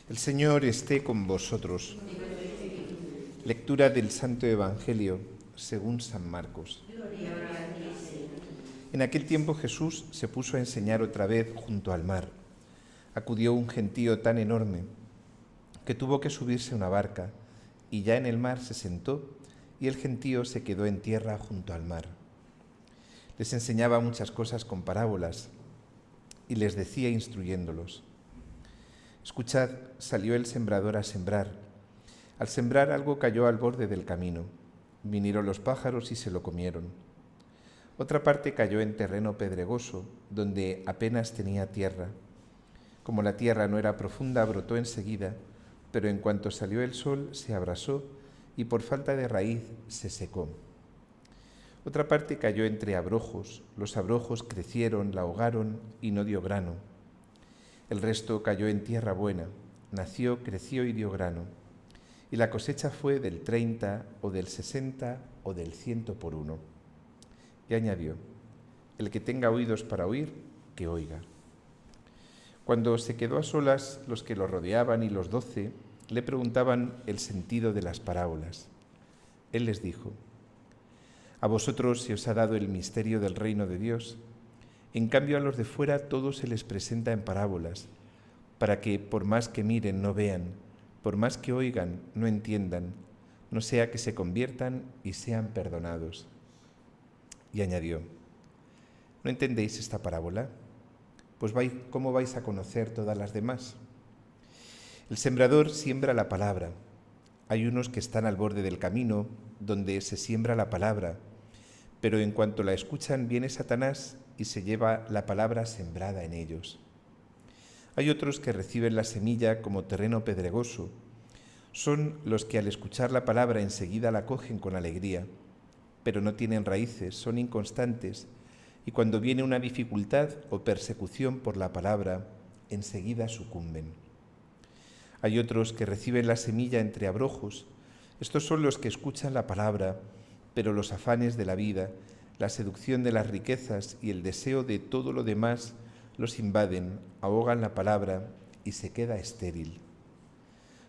El Señor esté con vosotros. Lectura del Santo Evangelio según San Marcos. En aquel tiempo Jesús se puso a enseñar otra vez junto al mar. Acudió un gentío tan enorme que tuvo que subirse a una barca, y ya en el mar se sentó, y el gentío se quedó en tierra junto al mar. Les enseñaba muchas cosas con parábolas, y les decía instruyéndolos: Escuchad, salió el sembrador a sembrar. Al sembrar algo cayó al borde del camino. Vinieron los pájaros y se lo comieron. Otra parte cayó en terreno pedregoso, donde apenas tenía tierra. Como la tierra no era profunda, brotó enseguida, pero en cuanto salió el sol se abrasó y por falta de raíz se secó. Otra parte cayó entre abrojos. Los abrojos crecieron, la ahogaron y no dio grano. El resto cayó en tierra buena, nació, creció y dio grano. Y la cosecha fue del 30 o del 60 o del 100 por uno. Y añadió: el que tenga oídos para oír, que oiga. Cuando se quedó a solas, los que lo rodeaban y los 12 le preguntaban el sentido de las parábolas. Él les dijo: a vosotros se os ha dado el misterio del reino de Dios. En cambio, a los de fuera todo se les presenta en parábolas, para que por más que miren no vean, por más que oigan no entiendan, no sea que se conviertan y sean perdonados. Y añadió: ¿no entendéis esta parábola? Pues ¿cómo vais a conocer todas las demás? El sembrador siembra la palabra. Hay unos que están al borde del camino, donde se siembra la palabra, pero en cuanto la escuchan viene Satanás y se lleva la palabra sembrada en ellos. Hay otros que reciben la semilla como terreno pedregoso. Son los que al escuchar la palabra enseguida la cogen con alegría, pero no tienen raíces, son inconstantes, y cuando viene una dificultad o persecución por la palabra, enseguida sucumben. Hay otros que reciben la semilla entre abrojos. Estos son los que escuchan la palabra, pero los afanes de la vida, la seducción de las riquezas y el deseo de todo lo demás los invaden, ahogan la palabra y se queda estéril.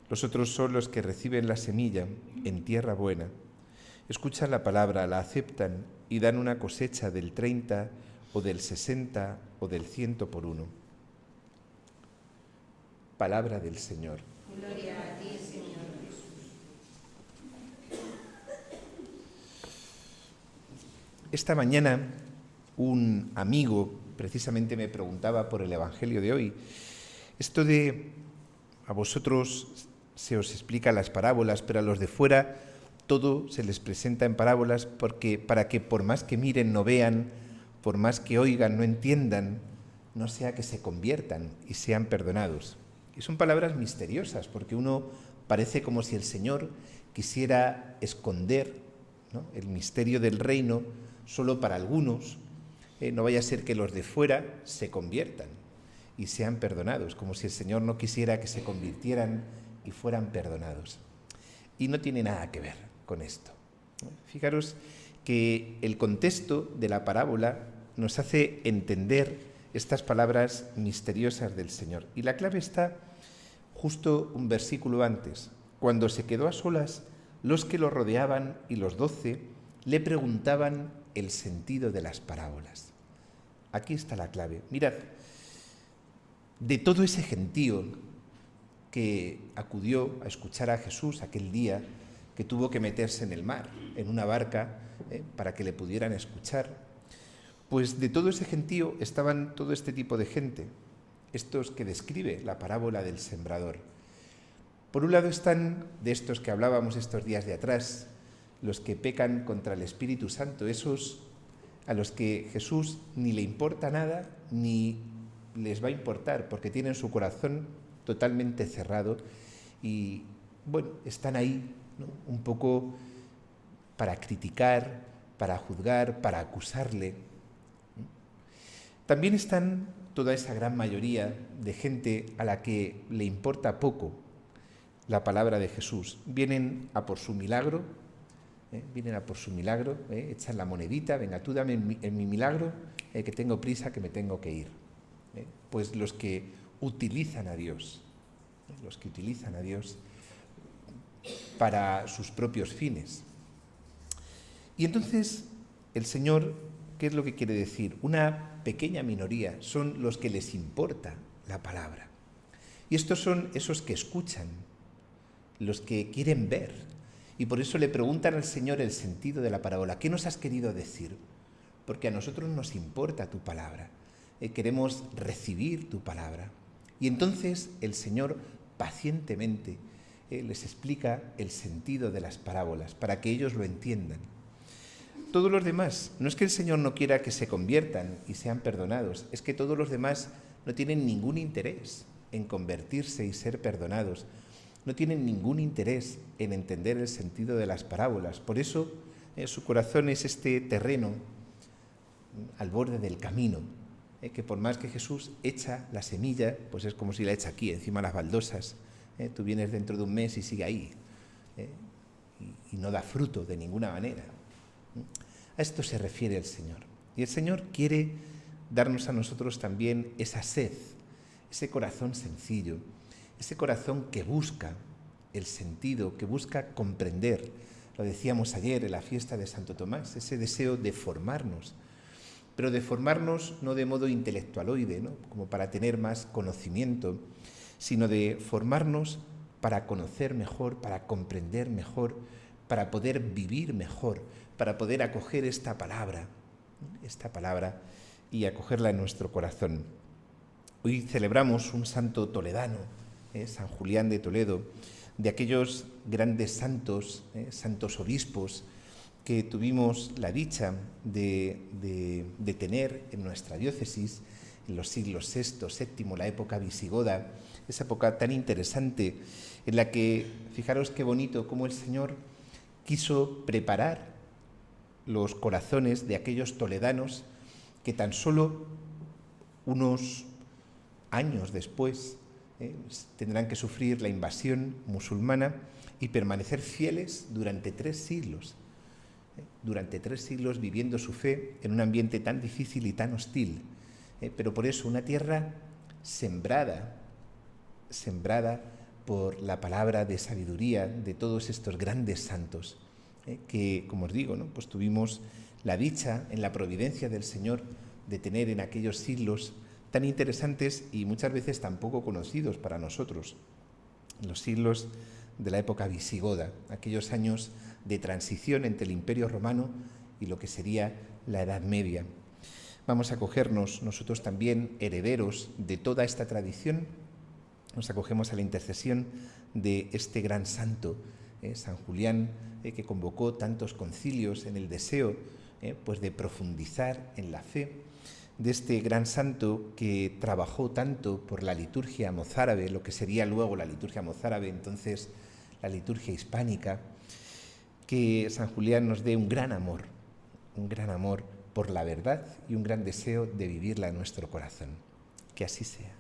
Los otros son los que reciben la semilla en tierra buena. Escuchan la palabra, la aceptan y dan una cosecha del 30 o del 60 o del 100 por uno. Palabra del Señor. Gloria a ti, Señor Jesús. Esta mañana un amigo precisamente me preguntaba por el Evangelio de hoy. Esto de a vosotros se os explica las parábolas, pero a los de fuera todo se les presenta en parábolas para que por más que miren no vean, por más que oigan no entiendan, no sea que se conviertan y sean perdonados. Y son palabras misteriosas, porque uno parece como si el Señor quisiera esconder, ¿no?, el misterio del reino solo para algunos. No vaya a ser que los de fuera se conviertan y sean perdonados, como si el Señor no quisiera que se convirtieran y fueran perdonados. Y no tiene nada que ver con esto. Fijaros que el contexto de la parábola nos hace entender estas palabras misteriosas del Señor. Y la clave está justo un versículo antes. Cuando se quedó a solas, los que lo rodeaban y los 12 le preguntaban el sentido de las parábolas. Aquí está la clave. Mirad, de todo ese gentío que acudió a escuchar a Jesús aquel día, que tuvo que meterse en el mar, en una barca, para que le pudieran escuchar, pues de todo ese gentío estaban todo este tipo de gente, estos que describe la parábola del sembrador. Por un lado están de estos que hablábamos estos días de atrás, los que pecan contra el Espíritu Santo, esos a los que Jesús ni le importa nada ni les va a importar, porque tienen su corazón totalmente cerrado y, bueno, están ahí, ¿no?, un poco para criticar, para juzgar, para acusarle. También están toda esa gran mayoría de gente a la que le importa poco la palabra de Jesús. Vienen a por su milagro, echan la monedita: venga, tú dame en mi milagro, que tengo prisa, que me tengo que ir. Pues los que utilizan a Dios los que utilizan a Dios para sus propios fines. Y entonces el Señor, ¿qué es lo que quiere decir? Una pequeña minoría son los que les importa la palabra. Y estos son esos que escuchan, los que quieren ver. Y por eso le preguntan al Señor el sentido de la parábola. ¿Qué nos has querido decir? Porque a nosotros nos importa tu palabra. Queremos recibir tu palabra. Y entonces el Señor pacientemente les explica el sentido de las parábolas para que ellos lo entiendan. Todos los demás, no es que el Señor no quiera que se conviertan y sean perdonados, es que todos los demás no tienen ningún interés en convertirse y ser perdonados, no tienen ningún interés en entender el sentido de las parábolas. Por eso su corazón es este terreno al borde del camino, que por más que Jesús echa la semilla, pues es como si la echa aquí, encima de las baldosas. Tú vienes dentro de un mes y sigue ahí, y no da fruto de ninguna manera. A esto se refiere el Señor. Y el Señor quiere darnos a nosotros también esa sed, ese corazón sencillo, ese corazón que busca el sentido, que busca comprender. Lo decíamos ayer en la fiesta de Santo Tomás, ese deseo de formarnos, pero de formarnos no de modo intelectualoide, ¿no?, como para tener más conocimiento, sino de formarnos para conocer mejor, para comprender mejor, para poder vivir mejor, para poder acoger esta palabra y acogerla en nuestro corazón. Hoy celebramos un santo toledano, San Julián de Toledo, de aquellos grandes santos, santos obispos que tuvimos la dicha de tener en nuestra diócesis en los siglos VI, VII, la época visigoda, esa época tan interesante en la que, fijaros qué bonito, cómo el Señor quiso preparar los corazones de aquellos toledanos que tan solo unos años después tendrán que sufrir la invasión musulmana y permanecer fieles durante 3 siglos. Durante 3 siglos viviendo su fe en un ambiente tan difícil y tan hostil. Pero por eso una tierra sembrada por la palabra de sabiduría de todos estos grandes santos, que, como os digo, ¿no?, pues tuvimos la dicha en la providencia del Señor de tener en aquellos siglos tan interesantes y muchas veces tan poco conocidos para nosotros, los siglos de la época visigoda, aquellos años de transición entre el Imperio Romano y lo que sería la Edad Media. Vamos a acogernos nosotros también herederos de toda esta tradición, nos acogemos a la intercesión de este gran santo, San Julián, que convocó tantos concilios en el deseo pues de profundizar en la fe, de este gran santo que trabajó tanto por la liturgia mozárabe, lo que sería luego la liturgia mozárabe, entonces la liturgia hispánica, que San Julián nos dé un gran amor por la verdad y un gran deseo de vivirla en nuestro corazón. Que así sea.